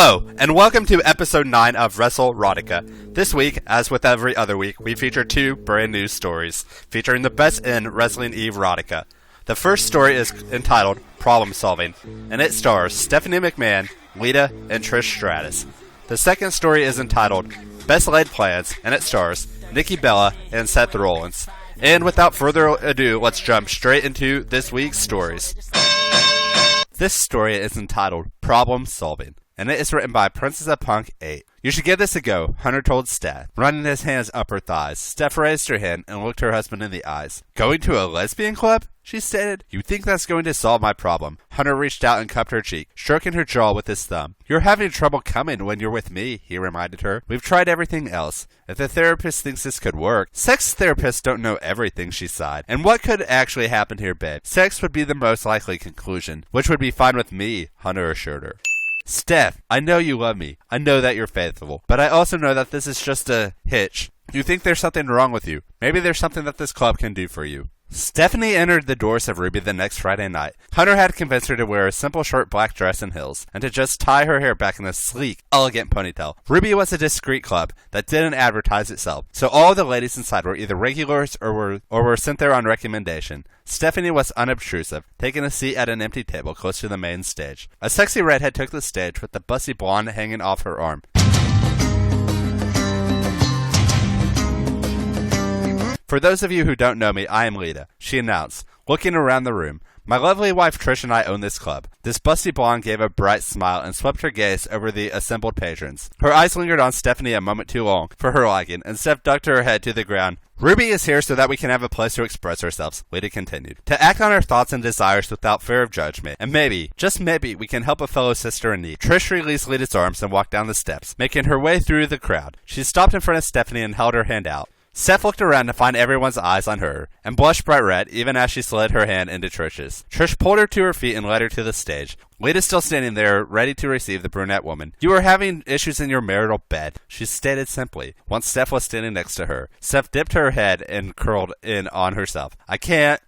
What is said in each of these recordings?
Hello, and welcome to episode 9 of WrestleRotica. This week, as with every other week, we feature 2 brand new stories, featuring the best in Wrestling Erotica. The first story is entitled Problem Solving, and it stars Stephanie McMahon, Lita, and Trish Stratus. The second story is entitled Best Laid Plans, and it stars Nikki Bella and Seth Rollins. And without further ado, let's jump straight into this week's stories. This story is entitled Problem Solving, and it is written by Princess of Punk 8. You should give this a go, Hunter told Steph. Running his hands up her thighs, Steph raised her hand and looked her husband in the eyes. Going to a lesbian club? She stated. You think that's going to solve my problem? Hunter reached out and cupped her cheek, stroking her jaw with his thumb. You're having trouble coming when you're with me, he reminded her. We've tried everything else. If the therapist thinks this could work. Sex therapists don't know everything, she sighed. And what could actually happen here, babe? Sex would be the most likely conclusion, which would be fine with me, Hunter assured her. Steph, I know you love me. I know that you're faithful. But I also know that this is just a hitch. You think there's something wrong with you. Maybe there's something that this club can do for you. Stephanie entered the doors of Ruby the next Friday night. Hunter had convinced her to wear a simple short black dress and heels, and to just tie her hair back in a sleek, elegant ponytail. Ruby was a discreet club that didn't advertise itself, so all the ladies inside were either regulars or were sent there on recommendation. Stephanie was unobtrusive, taking a seat at an empty table close to the main stage. A sexy redhead took the stage with the bussy blonde hanging off her arm. For those of you who don't know me, I am Lita, she announced, looking around the room. My lovely wife Trish and I own this club. This busty blonde gave a bright smile and swept her gaze over the assembled patrons. Her eyes lingered on Stephanie a moment too long for her liking, and Steph ducked her head to the ground. Ruby is here so that we can have a place to express ourselves, Lita continued. To act on our thoughts and desires without fear of judgment. And maybe, just maybe, we can help a fellow sister in need. Trish released Lita's arms and walked down the steps, making her way through the crowd. She stopped in front of Stephanie and held her hand out. Steph looked around to find everyone's eyes on her, and blushed bright red even as she slid her hand into Trish's. Trish pulled her to her feet and led her to the stage. Lita still standing there, ready to receive the brunette woman. You are having issues in your marital bed, she stated simply, once Steph was standing next to her. Steph dipped her head and curled in on herself. I can't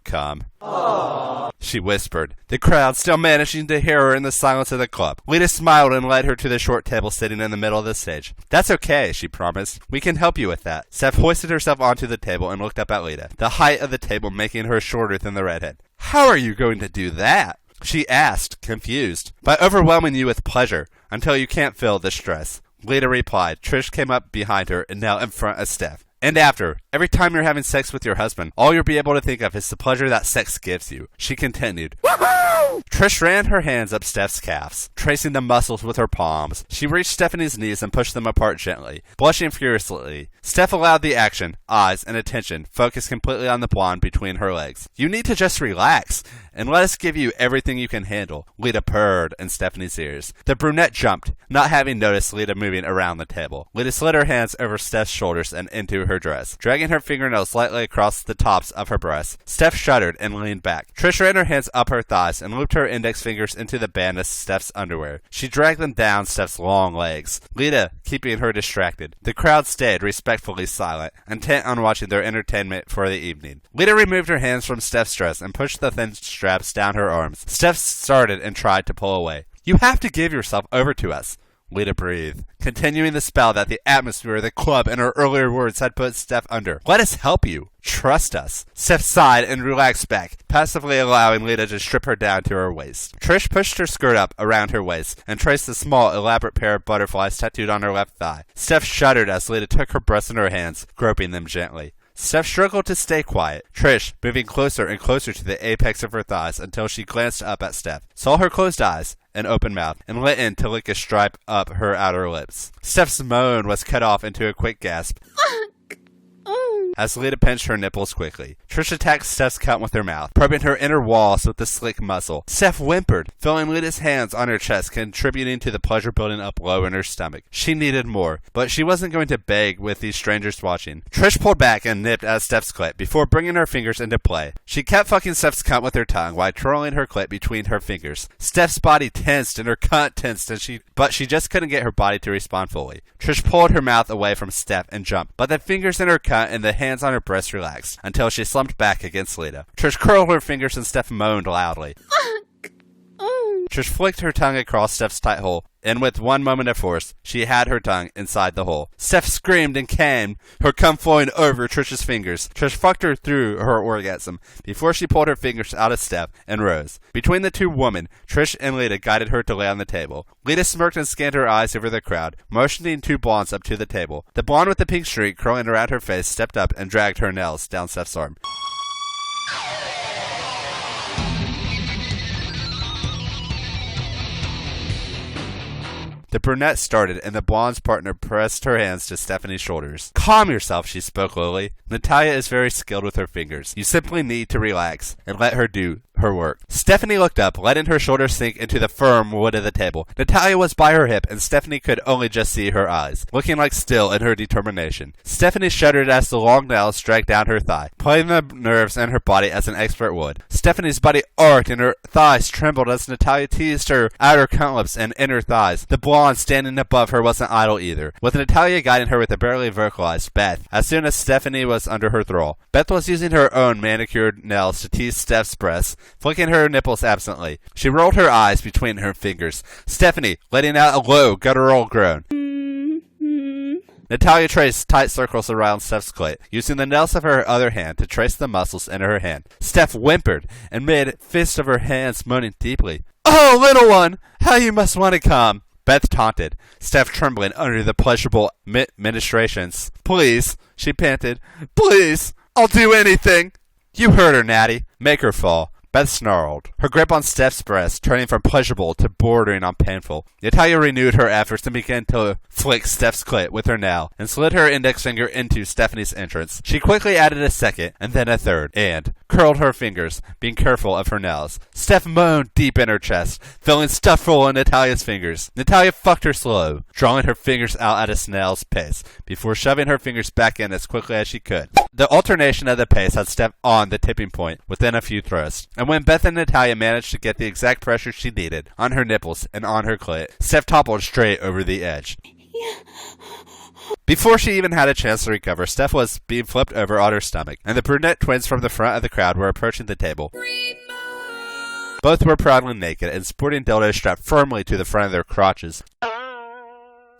come. Aww, she whispered, the crowd still managing to hear her in the silence of the club. Lita smiled and led her to the short table sitting in the middle of the stage. That's okay, she promised. We can help you with that. Steph hoisted herself onto the table and looked up at Lita, the height of the table making her shorter than the redhead. How are you going to do that? She asked, confused. By overwhelming you with pleasure, until you can't feel the stress. Lita replied. Trish came up behind her and knelt in front of Steph. And after, every time you're having sex with your husband, all you'll be able to think of is the pleasure that sex gives you, she continued. Woohoo! Trish ran her hands up Steph's calves, tracing the muscles with her palms. She reached Stephanie's knees and pushed them apart gently, blushing furiously. Steph allowed the action, eyes, and attention focus completely on the blonde between her legs. You need to just relax, and let us give you everything you can handle, Lita purred in Stephanie's ears. The brunette jumped, not having noticed Lita moving around the table. Lita slid her hands over Steph's shoulders and into her dress, dragging her fingernails slightly across the tops of her breasts. Steph shuddered and leaned back. Trish ran her hands up her thighs and looped her index fingers into the band of Steph's underwear. She dragged them down Steph's long legs, Lita keeping her distracted. The crowd stayed respectfully silent, intent on watching their entertainment for the evening. Lita removed her hands from Steph's dress and pushed the thin straps down her arms. Steph started and tried to pull away. You have to give yourself over to us, Lita breathed, continuing the spell that the atmosphere of the club and her earlier words had put Steph under. Let us help you. Trust us. Steph sighed and relaxed back, passively allowing Lita to strip her down to her waist. Trish pushed her skirt up around her waist and traced a small, elaborate pair of butterflies tattooed on her left thigh. Steph shuddered as Lita took her breasts in her hands, groping them gently. Steph struggled to stay quiet, Trish moving closer and closer to the apex of her thighs until she glanced up at Steph, saw her closed eyes and open mouth, and let in to lick a stripe up her outer lips. Steph's moan was cut off into a quick gasp. As Lita pinched her nipples quickly, Trish attacked Steph's cunt with her mouth, probing her inner walls with the slick muscle. Steph whimpered, feeling Lita's hands on her chest, contributing to the pleasure building up low in her stomach. She needed more, but she wasn't going to beg with these strangers watching. Trish pulled back and nipped at Steph's clit before bringing her fingers into play. She kept fucking Steph's cunt with her tongue while twirling her clit between her fingers. Steph's body tensed and her cunt tensed, but she just couldn't get her body to respond fully. Trish pulled her mouth away from Steph and jumped, but the fingers in her cunt and the hands on her breast relaxed until she slumped back against Lita. Trish curled her fingers and Steph moaned loudly. Trish flicked her tongue across Steph's tight hole and with one moment of force, she had her tongue inside the hole. Steph screamed and came, her cum flowing over Trish's fingers. Trish fucked her through her orgasm before she pulled her fingers out of Steph and rose. Between the two women, Trish and Lita guided her to lay on the table. Lita smirked and scanned her eyes over the crowd, motioning two blondes up to the table. The blonde with the pink streak curling around her face stepped up and dragged her nails down Steph's arm. The brunette started, and the blonde's partner pressed her hands to Stephanie's shoulders. Calm yourself, she spoke lowly. Natalia is very skilled with her fingers. You simply need to relax and let her do her work. Stephanie looked up, letting her shoulders sink into the firm wood of the table. Natalia was by her hip, and Stephanie could only just see her eyes, looking like steel in her determination. Stephanie shuddered as the long nails dragged down her thigh, playing the nerves in her body as an expert would. Stephanie's body arched, and her thighs trembled as Natalia teased her outer cunt lips and inner thighs. The blonde standing above her wasn't idle either, with Natalia guiding her with a barely vocalized Beth. As soon as Stephanie was under her thrall, Beth was using her own manicured nails to tease Steph's breasts, flicking her nipples absently. She rolled her eyes between her fingers. Stephanie, letting out a low, guttural groan. Natalia traced tight circles around Steph's clit, using the nails of her other hand to trace the muscles in her hand. Steph whimpered and made fists of her hands, moaning deeply. "Oh, little one, how you must want to come!" Beth taunted, Steph trembling under the pleasurable ministrations. "Please," she panted. "Please, I'll do anything." "You heard her, Natty. Make her fall." Beth snarled, her grip on Steph's breast turning from pleasurable to bordering on painful. Natalia renewed her efforts and began to flick Steph's clit with her nail and slid her index finger into Stephanie's entrance. She quickly added a second and then a third and curled her fingers, being careful of her nails. Steph moaned deep in her chest, feeling stuff full of Natalia's fingers. Natalia fucked her slow, drawing her fingers out at a snail's pace before shoving her fingers back in as quickly as she could. The alternation of the pace had Steph on the tipping point within a few thrusts. And when Beth and Natalia managed to get the exact pressure she needed on her nipples and on her clit, Steph toppled straight over the edge. Before she even had a chance to recover, Steph was being flipped over on her stomach, and the brunette twins from the front of the crowd were approaching the table. Both were proudly naked and sporting dildos strapped firmly to the front of their crotches.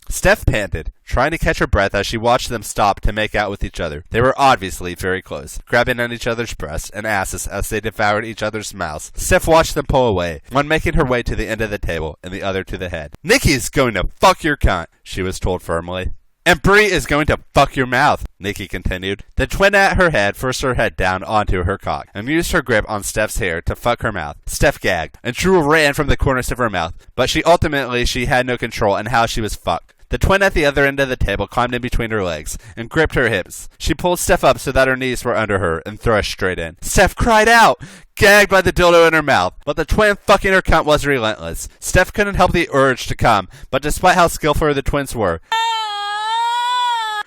Steph panted, trying to catch her breath as she watched them stop to make out with each other. They were obviously very close, grabbing on each other's breasts and asses as they devoured each other's mouths. Steph watched them pull away, one making her way to the end of the table and the other to the head. "Nikki's going to fuck your cunt," she was told firmly. "And Bree is going to fuck your mouth," Nikki continued. The twin at her head forced her head down onto her cock and used her grip on Steph's hair to fuck her mouth. Steph gagged, and drool ran from the corners of her mouth, but she had no control in how she was fucked. The twin at the other end of the table climbed in between her legs and gripped her hips. She pulled Steph up so that her knees were under her and thrust straight in. Steph cried out, gagged by the dildo in her mouth, but the twin fucking her cunt was relentless. Steph couldn't help the urge to come, but despite how skillful the twins were,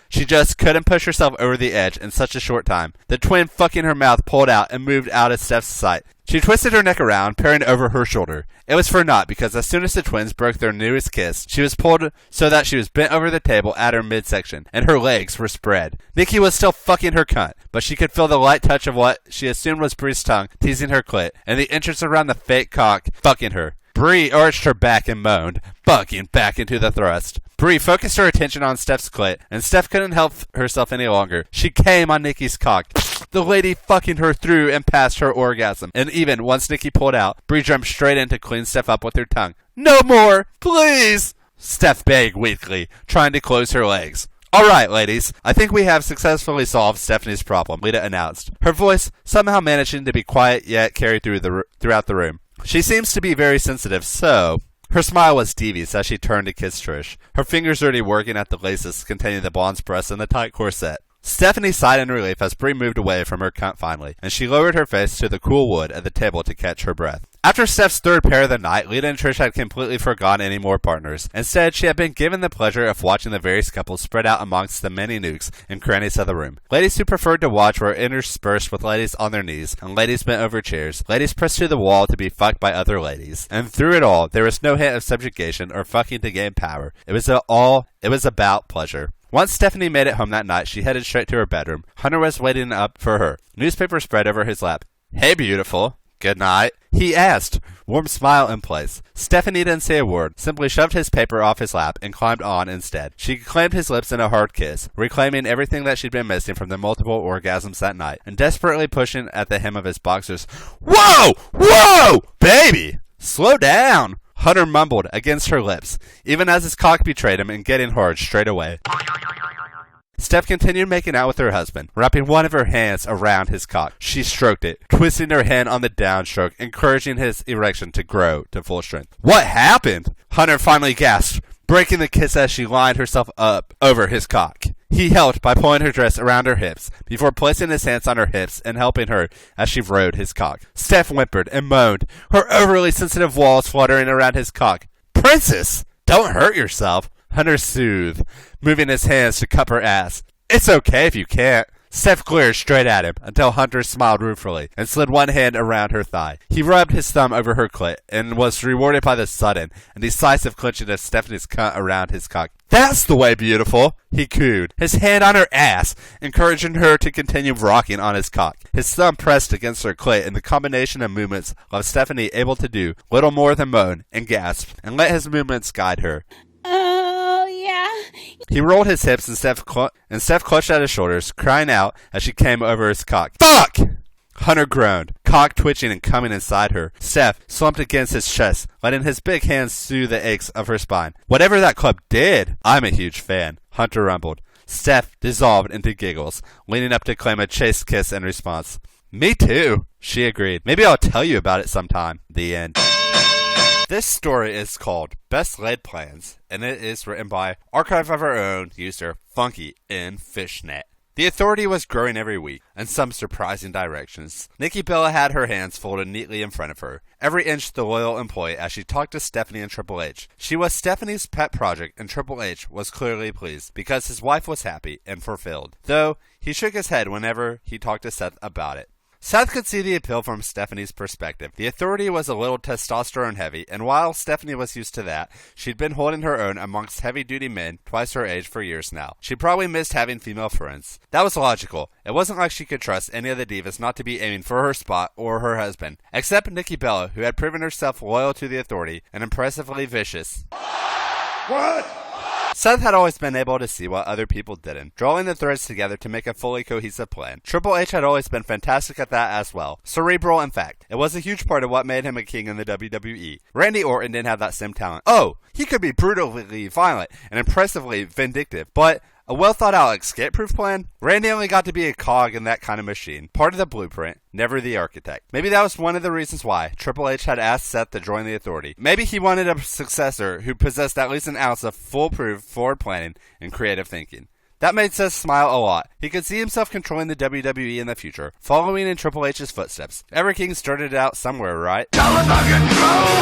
she just couldn't push herself over the edge in such a short time. The twin fucking her mouth pulled out and moved out of Steph's sight. She twisted her neck around, peering over her shoulder. It was for naught, because as soon as the twins broke their newest kiss, she was pulled so that she was bent over the table at her midsection, and her legs were spread. Nikki was still fucking her cunt, but she could feel the light touch of what she assumed was Bree's tongue teasing her clit, and the inches around the fake cock fucking her. Bree arched her back and moaned, bucking back into the thrust. Bree focused her attention on Steph's clit, and Steph couldn't help herself any longer. She came on Nikki's cock, the lady fucking her through and past her orgasm. And even once Nikki pulled out, Bree jumped straight in to clean Steph up with her tongue. "No more! Please!" Steph begged weakly, trying to close her legs. "All right, ladies, I think we have successfully solved Stephanie's problem," Lita announced, her voice somehow managing to be quiet yet carried throughout the room. "She seems to be very sensitive, so..." Her smile was devious as she turned to kiss Trish, her fingers already working at the laces containing the blonde's breasts and the tight corset. Stephanie sighed in relief as Bree moved away from her cunt finally, and she lowered her face to the cool wood at the table to catch her breath. After Steph's third pair of the night, Lita and Trish had completely forgotten any more partners. Instead, she had been given the pleasure of watching the various couples spread out amongst the many nooks and crannies of the room. Ladies who preferred to watch were interspersed with ladies on their knees, and ladies bent over chairs, ladies pressed to the wall to be fucked by other ladies. And through it all, there was no hint of subjugation or fucking to gain power. It was about pleasure. Once Stephanie made it home that night, she headed straight to her bedroom. Hunter was waiting up for her. Newspaper spread over his lap. "Hey, beautiful." Good night, he asked, warm smile in place. Stephanie didn't say a word, simply shoved his paper off his lap and climbed on instead. She claimed his lips in a hard kiss, reclaiming everything that she'd been missing from the multiple orgasms that night, and desperately pushing at the hem of his boxers. Whoa! Whoa! Baby! Slow down! Hunter mumbled against her lips, even as his cock betrayed him and getting hard straight away. Steph continued making out with her husband, wrapping one of her hands around his cock. She stroked it, twisting her hand on the downstroke, encouraging his erection to grow to full strength. What happened? Hunter finally gasped, breaking the kiss as she lined herself up over his cock. He helped by pulling her dress around her hips, before placing his hands on her hips and helping her as she rode his cock. Steph whimpered and moaned, her overly sensitive walls fluttering around his cock. Princess! Don't hurt yourself! Hunter soothed, moving his hands to cup her ass. It's okay if you can't. Steph glared straight at him until Hunter smiled ruefully and slid one hand around her thigh. He rubbed his thumb over her clit and was rewarded by the sudden and decisive clenching of Stephanie's cunt around his cock. That's the way, beautiful, he cooed, his hand on her ass, encouraging her to continue rocking on his cock. His thumb pressed against her clit, and the combination of movements left Stephanie able to do little more than moan and gasp and let his movements guide her. He rolled his hips and Steph clutched at his shoulders, crying out as she came over his cock. Fuck! Hunter groaned, cock twitching and coming inside her. Steph slumped against his chest, letting his big hands soothe the aches of her spine. Whatever that club did, I'm a huge fan, Hunter rumbled. Steph dissolved into giggles, leaning up to claim a chaste kiss in response. Me too, she agreed. Maybe I'll tell you about it sometime. The end. This story is called Best Laid Plans, and it is written by Archive of Our Own user Funky in Fishnet. The authority was growing every week, in some surprising directions. Nikki Bella had her hands folded neatly in front of her, every inch the loyal employee as she talked to Stephanie and Triple H. She was Stephanie's pet project, and Triple H was clearly pleased, because his wife was happy and fulfilled, though he shook his head whenever he talked to Seth about it. Seth could see the appeal from Stephanie's perspective. The authority was a little testosterone heavy, and while Stephanie was used to that, she'd been holding her own amongst heavy-duty men twice her age for years now. She probably missed having female friends. That was logical. It wasn't like she could trust any of the divas not to be aiming for her spot or her husband, except Nikki Bella, who had proven herself loyal to the authority and impressively vicious. What? Seth had always been able to see what other people didn't, drawing the threads together to make a fully cohesive plan. Triple H had always been fantastic at that as well. Cerebral, in fact. It was a huge part of what made him a king in the WWE. Randy Orton didn't have that same talent. Oh, he could be brutally violent and impressively vindictive, but a well-thought-out escape-proof plan? Randy only got to be a cog in that kind of machine. Part of the blueprint, never the architect. Maybe that was one of the reasons why Triple H had asked Seth to join the authority. Maybe he wanted a successor who possessed at least an ounce of foolproof forward planning and creative thinking. That made Seth smile a lot. He could see himself controlling the WWE in the future, following in Triple H's footsteps. Every king started out somewhere, right?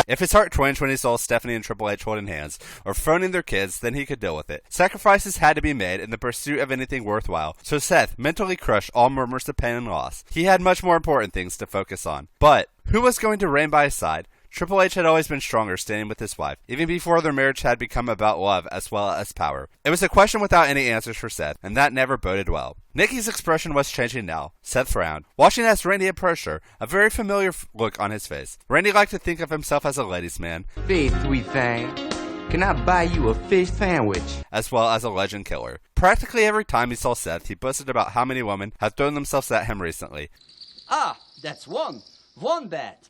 If his heart twinged when he saw Stephanie and Triple H holding hands, or phoning their kids, then he could deal with it. Sacrifices had to be made in the pursuit of anything worthwhile, so Seth mentally crushed all murmurs of pain and loss. He had much more important things to focus on. But who was going to reign by his side? Triple H had always been stronger standing with his wife, even before their marriage had become about love as well as power. It was a question without any answers for Seth, and that never boded well. Nikki's expression was changing now. Seth frowned, watching as Randy approached her, a very familiar look on his face. Randy liked to think of himself as a ladies' man. Faith, sweet thing, can I buy you a fish sandwich? As well as a legend killer. Practically every time he saw Seth, he boasted about how many women had thrown themselves at him recently. Ah, that's one. One bet.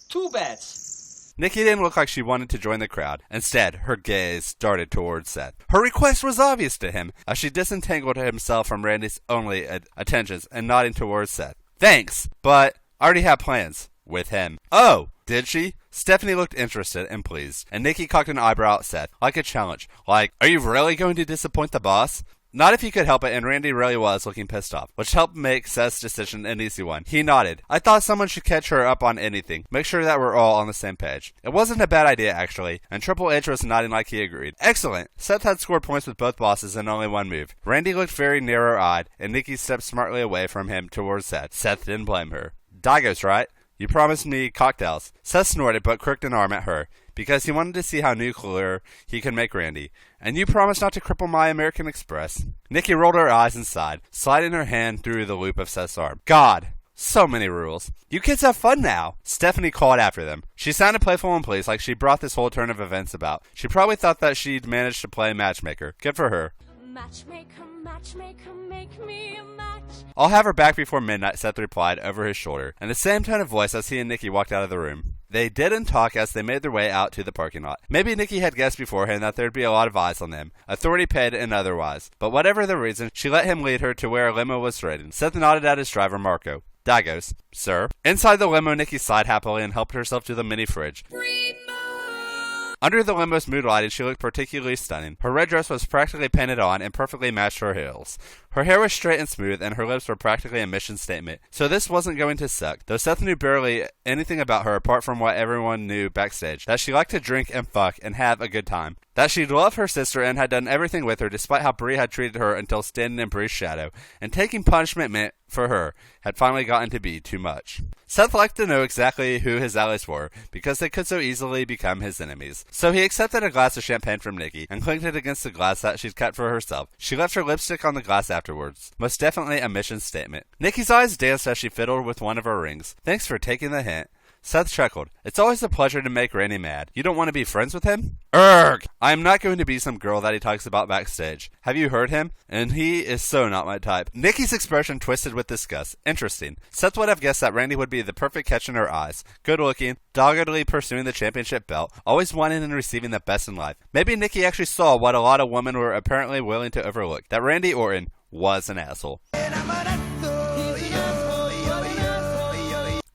Two bets. Nikki didn't look like she wanted to join the crowd. Instead, her gaze darted towards Seth. Her request was obvious to him, as she disentangled himself from Randy's only attentions and nodding towards Seth. Thanks, but I already have plans. With him. Oh, did she? Stephanie looked interested and pleased, and Nikki cocked an eyebrow at Seth, like a challenge. Like, are you really going to disappoint the boss? Not if he could help it, and Randy really was looking pissed off, which helped make Seth's decision an easy one. He nodded. I thought someone should catch her up on anything, make sure that we're all on the same page. It wasn't a bad idea, actually, and Triple H was nodding like he agreed. Excellent. Seth had scored points with both bosses in only one move. Randy looked very narrow-eyed, and Nikki stepped smartly away from him towards Seth. Seth didn't blame her. Dagos, right? You promised me cocktails. Seth snorted but crooked an arm at her, because he wanted to see how nuclear he could make Randy. And you promised not to cripple my American Express. Nikki rolled her eyes and sighed, sliding her hand through the loop of Seth's arm. God! So many rules. You kids have fun now. Stephanie called after them. She sounded playful and pleased, like she brought this whole turn of events about. She probably thought that she'd managed to play matchmaker. Good for her. Matchmaker, matchmaker, make me a match. I'll have her back before midnight, Seth replied over his shoulder, in the same tone of voice as he and Nikki walked out of the room. They didn't talk as they made their way out to the parking lot. Maybe Nikki had guessed beforehand that there'd be a lot of eyes on them, authority paid and otherwise. But whatever the reason, she let him lead her to where a limo was waiting. Seth nodded at his driver, Marco. Dagos, sir. Inside the limo, Nikki sighed happily and helped herself to the mini fridge. Under the limo's mood lighting, she looked particularly stunning. Her red dress was practically painted on and perfectly matched her heels. Her hair was straight and smooth, and her lips were practically a mission statement. So this wasn't going to suck, though Seth knew barely anything about her apart from what everyone knew backstage, that she liked to drink and fuck and have a good time. That she loved her sister and had done everything with her despite how Bree had treated her until standing in Bree's shadow, and taking punishment meant for her had finally gotten to be too much. Seth liked to know exactly who his allies were, because they could so easily become his enemies. So he accepted a glass of champagne from Nikki, and clinked it against the glass that she'd cut for herself. She left her lipstick on the glass afterwards. Most definitely a mission statement. Nikki's eyes danced as she fiddled with one of her rings. Thanks for taking the hint. Seth chuckled. It's always a pleasure to make Randy mad. You don't want to be friends with him? Urgh! I am not going to be some girl that he talks about backstage. Have you heard him? And he is so not my type. Nikki's expression twisted with disgust. Interesting. Seth would have guessed that Randy would be the perfect catch in her eyes. Good looking, doggedly pursuing the championship belt, always wanting and receiving the best in life. Maybe Nikki actually saw what a lot of women were apparently willing to overlook. That Randy Orton was an asshole.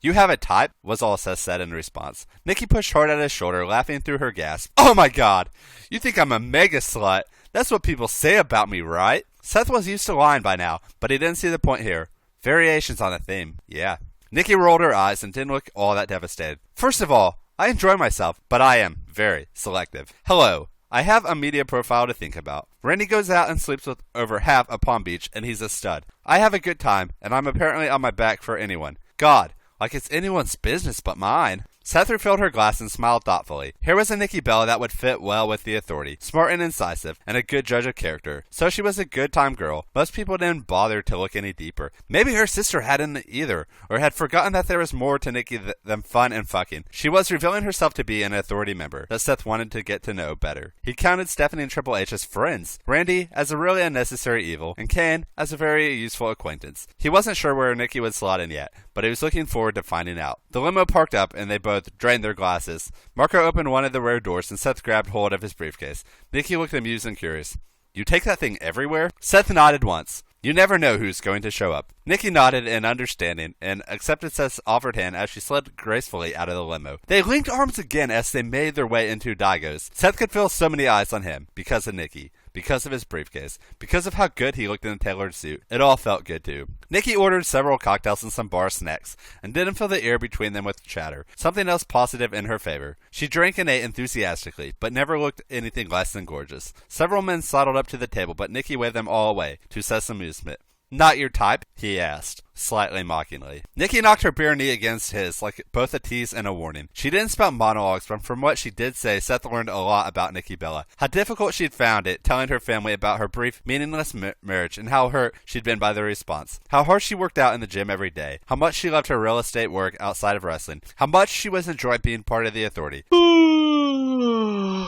You have a type, was all Seth said in response. Nikki pushed hard at his shoulder, laughing through her gasp. Oh my god! You think I'm a mega slut? That's what people say about me, right? Seth was used to lying by now, but he didn't see the point here. Variations on the theme, yeah. Nikki rolled her eyes and didn't look all that devastated. First of all, I enjoy myself, but I am very selective. Hello. I have a media profile to think about. Randy goes out and sleeps with over half of Palm Beach, and he's a stud. I have a good time, and I'm apparently on my back for anyone. God. Like it's anyone's business but mine. Seth refilled her glass and smiled thoughtfully. Here was a Nikki Bella that would fit well with the authority, smart and incisive, and a good judge of character. So she was a good time girl. Most people didn't bother to look any deeper. Maybe her sister hadn't either, or had forgotten that there was more to Nikki than fun and fucking. She was revealing herself to be an authority member that Seth wanted to get to know better. He counted Stephanie and Triple H as friends, Randy as a really unnecessary evil, and Kane as a very useful acquaintance. He wasn't sure where Nikki would slot in yet, but he was looking forward to finding out. The limo parked up, and they both drained their glasses. Marco opened one of the rear doors, and Seth grabbed hold of his briefcase. Nikki looked amused and curious. You take that thing everywhere? Seth nodded once. You never know who's going to show up. Nikki nodded in understanding and accepted Seth's offered hand as she slid gracefully out of the limo. They linked arms again as they made their way into Daigo's. Seth could feel so many eyes on him because of Nikki, because of his briefcase, because of how good he looked in a tailored suit. It all felt good too. Nikki ordered several cocktails and some bar snacks, and didn't fill the air between them with chatter, something else positive in her favor. She drank and ate enthusiastically, but never looked anything less than gorgeous. Several men sidled up to the table, but Nikki waved them all away, to Seth's amusement. Not your type? He asked, slightly mockingly. Nikki knocked her bare knee against his, like both a tease and a warning. She didn't spout monologues, but from what she did say, Seth learned a lot about Nikki Bella. How difficult she'd found it, telling her family about her brief, meaningless marriage, and how hurt she'd been by the response. How hard she worked out in the gym every day. How much she loved her real estate work outside of wrestling. How much she was enjoying being part of the authority.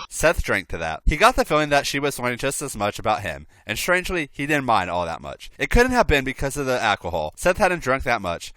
Seth drank to that. He got the feeling that she was learning just as much about him, and strangely, he didn't mind all that much. It couldn't have been because of the alcohol. Seth hadn't drunk that much.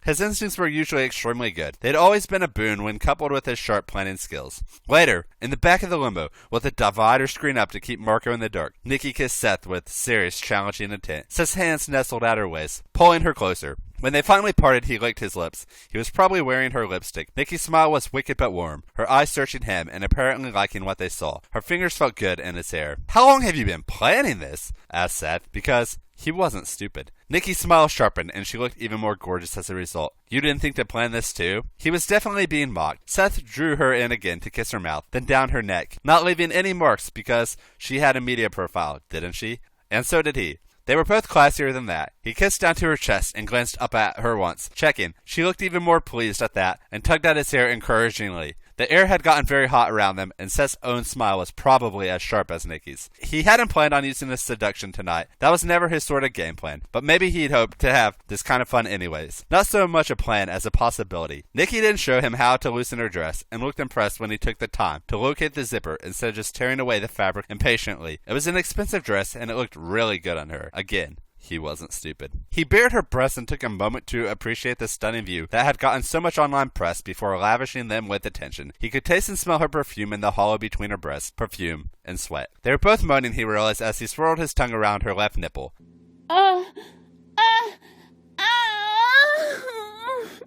His instincts were usually extremely good. They'd always been a boon when coupled with his sharp planning skills. Later, in the back of the limo, with a divider screen up to keep Marco in the dark, Nikki kissed Seth with serious, challenging intent. Seth's hands nestled at her waist, pulling her closer. When they finally parted, he licked his lips. He was probably wearing her lipstick. Nikki's smile was wicked but warm, her eyes searching him and apparently liking what they saw. Her fingers felt good in his hair. How long have you been planning this? Asked Seth, because he wasn't stupid. Nikki's smile sharpened, and she looked even more gorgeous as a result. You didn't think to plan this too? He was definitely being mocked. Seth drew her in again to kiss her mouth, then down her neck, not leaving any marks because she had a media profile, didn't she? And so did he. They were both classier than that. He kissed down to her chest and glanced up at her once, checking. She looked even more pleased at that and tugged at his hair encouragingly. The air had gotten very hot around them, and Seth's own smile was probably as sharp as Nikki's. He hadn't planned on using this seduction tonight. That was never his sort of game plan, but maybe he'd hoped to have this kind of fun anyways. Not so much a plan as a possibility. Nikki didn't show him how to loosen her dress, and looked impressed when he took the time to locate the zipper instead of just tearing away the fabric impatiently. It was an expensive dress, and it looked really good on her. Again, he wasn't stupid. He bared her breasts and took a moment to appreciate the stunning view that had gotten so much online press before lavishing them with attention. He could taste and smell her perfume in the hollow between her breasts, perfume and sweat. They were both moaning, he realized, as he swirled his tongue around her left nipple.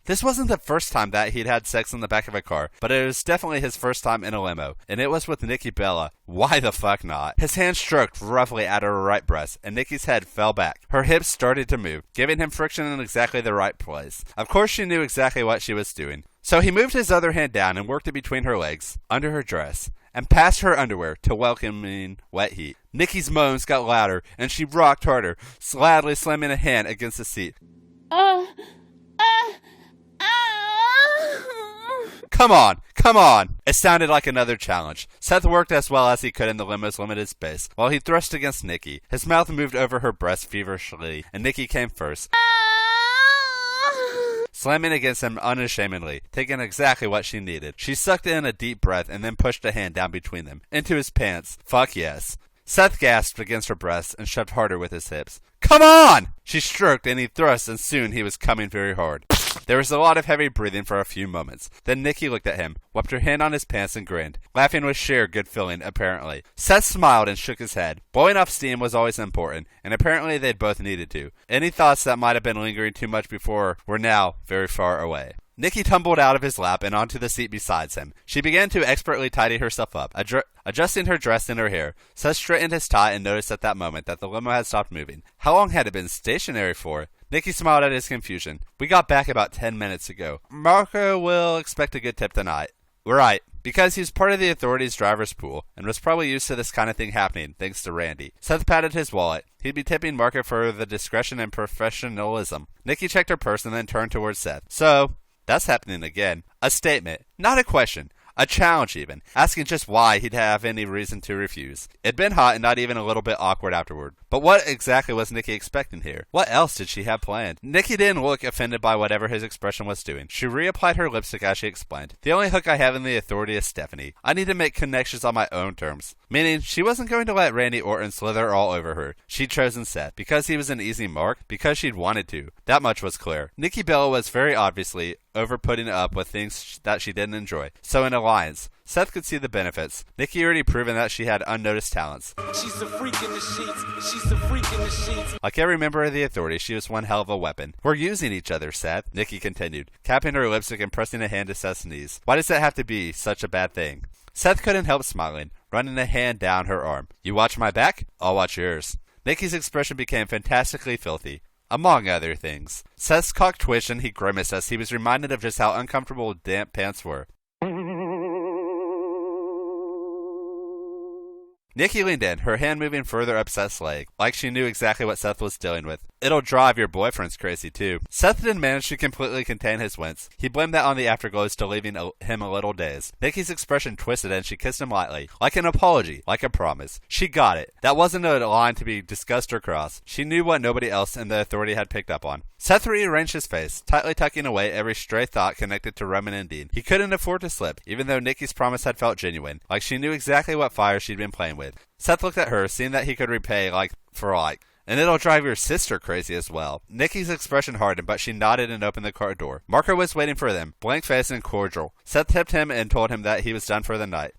This wasn't the first time that he'd had sex in the back of a car, but it was definitely his first time in a limo, and it was with Nikki Bella. Why the fuck not? His hand stroked roughly at her right breast, and Nikki's head fell back. Her hips started to move, giving him friction in exactly the right place. Of course she knew exactly what she was doing. So he moved his other hand down and worked it between her legs, under her dress, and past her underwear to welcoming wet heat. Nikki's moans got louder, and she rocked harder, sadly slamming a hand against the seat. Come on, come on! It sounded like another challenge. Seth worked as well as he could in the limo's limited space, while he thrust against Nikki. His mouth moved over her breast feverishly, and Nikki came first, slamming against him unashamedly, taking exactly what she needed. She sucked in a deep breath and then pushed a hand down between them, into his pants. Fuck yes. Seth gasped against her breasts and shoved harder with his hips. Come on! She stroked and he thrust, and soon he was coming very hard. There was a lot of heavy breathing for a few moments. Then Nikki looked at him, wiped her hand on his pants, and grinned, laughing with sheer good feeling, apparently. Seth smiled and shook his head. Blowing off steam was always important, and apparently they'd both needed to. Any thoughts that might have been lingering too much before were now very far away. Nikki tumbled out of his lap and onto the seat beside him. She began to expertly tidy herself up, adjusting her dress and her hair. Seth straightened his tie and noticed at that moment that the limo had stopped moving. How long had it been stationary for? Nikki smiled at his confusion. We got back about 10 minutes ago. Marco will expect a good tip tonight. Right, because he's part of the authorities' driver's pool and was probably used to this kind of thing happening, thanks to Randy. Seth patted his wallet. He'd be tipping Marco for the discretion and professionalism. Nikki checked her purse and then turned towards Seth. So, that's happening again. A statement, not a question. A challenge even, asking just why he'd have any reason to refuse. It'd been hot and not even a little bit awkward afterward. But what exactly was Nikki expecting here? What else did she have planned? Nikki didn't look offended by whatever his expression was doing. She reapplied her lipstick as she explained. The only hook I have in the authority is Stephanie. I need to make connections on my own terms. Meaning, she wasn't going to let Randy Orton slither all over her. She'd chosen Seth, because he was an easy mark, because she'd wanted to. That much was clear. Nikki Bella was very obviously over putting up with things that she didn't enjoy. So an alliance. Seth could see the benefits. Nikki already proven that she had unnoticed talents. She's a freak in the sheets. She's a freak in the sheets. Like every member of the authority, she was one hell of a weapon. We're using each other, Seth, Nikki continued, capping her lipstick and pressing a hand to Seth's knees. Why does that have to be such a bad thing? Seth couldn't help smiling, running a hand down her arm. You watch my back? I'll watch yours. Nikki's expression became fantastically filthy. Among other things. Seth's cock twitched and he grimaced as he was reminded of just how uncomfortable damp pants were. Nikki leaned in, her hand moving further up Seth's leg, like she knew exactly what Seth was dealing with. It'll drive your boyfriends crazy, too. Seth didn't manage to completely contain his wince. He blamed that on the afterglow still leaving him a little dazed. Nikki's expression twisted and she kissed him lightly, like an apology, like a promise. She got it. That wasn't a line to be discussed or crossed. She knew what nobody else in the authority had picked up on. Seth rearranged his face, tightly tucking away every stray thought connected to Roman and Dean. He couldn't afford to slip, even though Nikki's promise had felt genuine, like she knew exactly what fire she'd been playing with. Seth looked at her, seeing that he could repay like for like. And it'll drive your sister crazy as well. Nikki's expression hardened, but she nodded and opened the car door. Marco was waiting for them, blank-faced and cordial. Seth tipped him and told him that he was done for the night.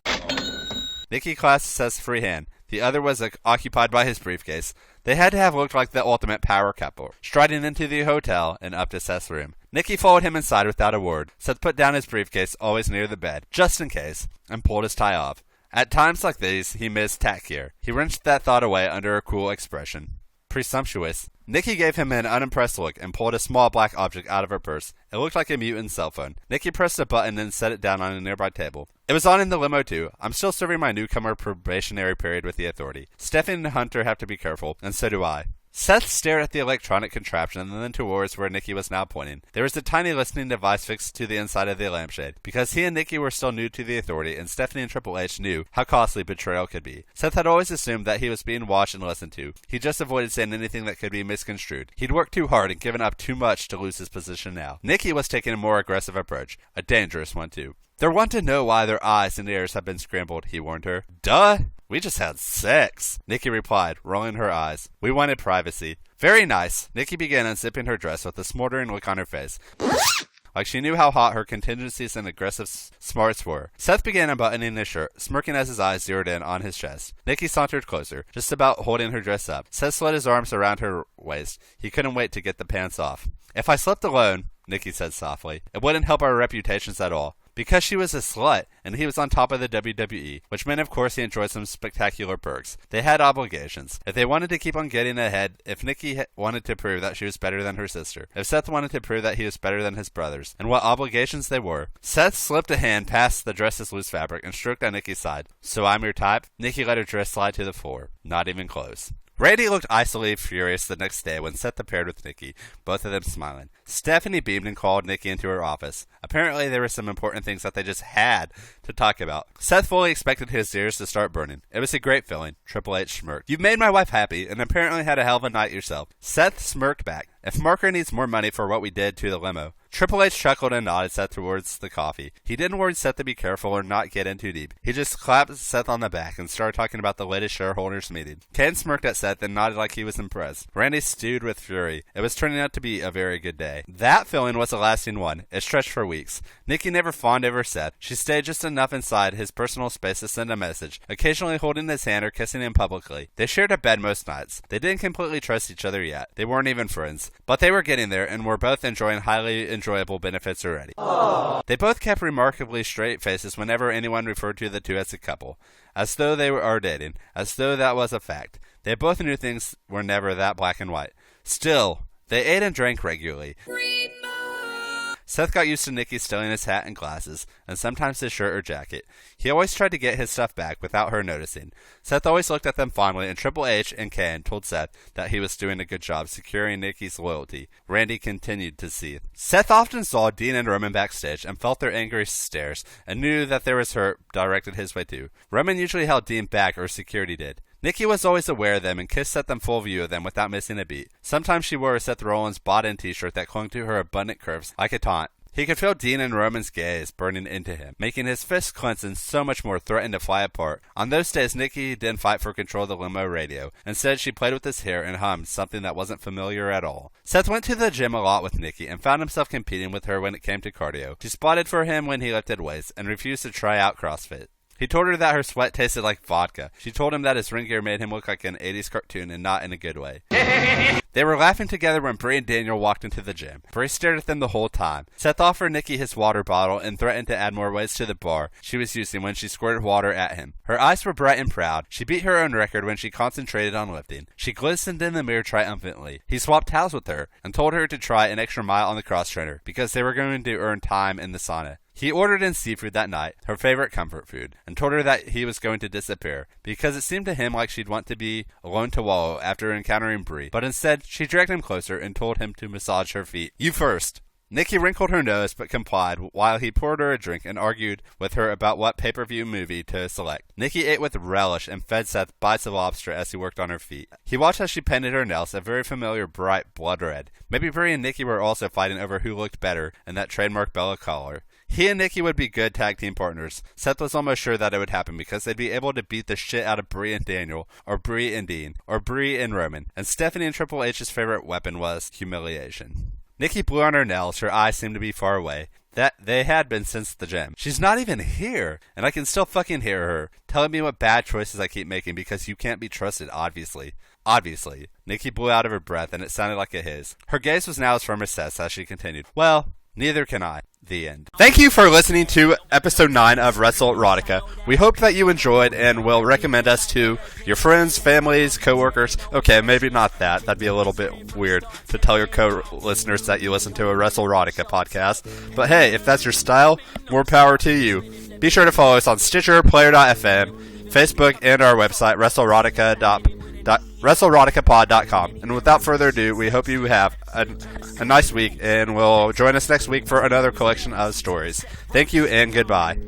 Nikki clasped Seth's free hand. The other was occupied by his briefcase. They had to have looked like the ultimate power couple, striding into the hotel and up to Seth's room. Nikki followed him inside without a word. Seth put down his briefcase, always near the bed, just in case, and pulled his tie off. At times like these, he missed tack gear. He wrenched that thought away under a cool expression. Presumptuous. Nikki gave him an unimpressed look and pulled a small black object out of her purse. It looked like a mutant cell phone. Nikki pressed a button and set it down on a nearby table. It was on in the limo too. I'm still serving my newcomer probationary period with the authority. Stephanie and Hunter have to be careful, and so do I. Seth stared at the electronic contraption and then towards where Nikki was now pointing. There was a tiny listening device fixed to the inside of the lampshade. Because he and Nikki were still new to the authority, and Stephanie and Triple H knew how costly betrayal could be, Seth had always assumed that he was being watched and listened to. He just avoided saying anything that could be misconstrued. He'd worked too hard and given up too much to lose his position now. Nikki was taking a more aggressive approach, a dangerous one too. They're wanting to know why their eyes and ears have been scrambled, he warned her. Duh! We just had sex, Nikki replied, rolling her eyes. We wanted privacy. Very nice. Nikki began unzipping her dress with a smoldering look on her face. Like she knew how hot her contingencies and aggressive smarts were. Seth began unbuttoning his shirt, smirking as his eyes zeroed in on his chest. Nikki sauntered closer, just about holding her dress up. Seth slid his arms around her waist. He couldn't wait to get the pants off. If I slept alone, Nikki said softly, it wouldn't help our reputations at all. Because she was a slut, and he was on top of the WWE, which meant of course he enjoyed some spectacular perks. They had obligations. If they wanted to keep on getting ahead, if Nikki wanted to prove that she was better than her sister, if Seth wanted to prove that he was better than his brothers, and what obligations they were. Seth slipped a hand past the dress's loose fabric and stroked on Nikki's side. So I'm your type? Nikki let her dress slide to the floor. Not even close. Randy looked icily furious the next day when Seth appeared with Nikki, both of them smiling. Stephanie beamed and called Nikki into her office. Apparently there were some important things that they just had to talk about. Seth fully expected his ears to start burning. It was a great feeling. Triple H smirked. You've made my wife happy, and apparently had a hell of a night yourself. Seth smirked back. If Marker needs more money for what we did to the limo. Triple H chuckled and nodded Seth towards the coffee. He didn't warn Seth to be careful or not get in too deep. He just clapped Seth on the back and started talking about the latest shareholders meeting. Ken smirked at Seth and nodded like he was impressed. Randy stewed with fury. It was turning out to be a very good day. That feeling was a lasting one. It stretched for weeks. Nikki never fawned over Seth. She stayed just enough inside his personal space to send a message, occasionally holding his hand or kissing him publicly. They shared a bed most nights. They didn't completely trust each other yet. They weren't even friends. But they were getting there and were both enjoying highly enjoyable benefits already. Aww. They both kept remarkably straight faces whenever anyone referred to the two as a couple, as though they were dating, as though that was a fact. They both knew things were never that black and white. Still, they ate and drank regularly. Seth got used to Nikki stealing his hat and glasses, and sometimes his shirt or jacket. He always tried to get his stuff back without her noticing. Seth always looked at them fondly, and Triple H and Ken told Seth that he was doing a good job securing Nikki's loyalty. Randy continued to seethe. Seth often saw Dean and Roman backstage and felt their angry stares, and knew that there was hurt directed his way too. Roman usually held Dean back, or security did. Nikki was always aware of them and kissed Seth in full view of them without missing a beat. Sometimes she wore a Seth Rollins bought-in t-shirt that clung to her abundant curves like a taunt. He could feel Dean and Roman's gaze burning into him, making his fists clench and so much more threaten to fly apart. On those days, Nikki didn't fight for control of the limo radio. Instead, she played with his hair and hummed something that wasn't familiar at all. Seth went to the gym a lot with Nikki and found himself competing with her when it came to cardio. She spotted for him when he lifted weights and refused to try out CrossFit. He told her that her sweat tasted like vodka. She told him that his ring gear made him look like an 80s cartoon and not in a good way. They were laughing together when Brie and Daniel walked into the gym. Brie stared at them the whole time. Seth offered Nikki his water bottle and threatened to add more weights to the bar she was using when she squirted water at him. Her eyes were bright and proud. She beat her own record when she concentrated on lifting. She glistened in the mirror triumphantly. He swapped towels with her and told her to try an extra mile on the cross trainer because they were going to earn time in the sauna. He ordered in seafood that night, her favorite comfort food, and told her that he was going to disappear, because it seemed to him like she'd want to be alone to wallow after encountering Brie. But instead, she dragged him closer and told him to massage her feet. You first. Nikki wrinkled her nose but complied while he poured her a drink and argued with her about what pay-per-view movie to select. Nikki ate with relish and fed Seth bites of lobster as he worked on her feet. He watched as she painted her nails a very familiar bright blood red. Maybe Brie and Nikki were also fighting over who looked better in that trademark Bella color. He and Nikki would be good tag team partners. Seth was almost sure that it would happen because they'd be able to beat the shit out of Brie and Daniel, or Brie and Dean, or Brie and Roman. And Stephanie and Triple H's favorite weapon was humiliation. Nikki blew on her nails. Her eyes seemed to be far away. That they had been since the gym. She's not even here, and I can still fucking hear her telling me what bad choices I keep making because you can't be trusted, obviously. Obviously. Nikki blew out of her breath, and it sounded like a hiss. Her gaze was now as firm as Seth's as she continued. Well, neither can I. The end. Thank you for listening to episode 9 of Wrestle Erotica. We hope that you enjoyed and will recommend us to your friends, families, coworkers. Okay, maybe not that. That'd be a little bit weird to tell your co-listeners that you listen to a Wrestle Erotica podcast. But hey, if that's your style, more power to you. Be sure to follow us on Stitcher, Player.fm, Facebook, and our website, WrestleRoticapod.com. And without further ado, we hope you have a nice week, and will join us next week for another collection of stories. Thank you and goodbye.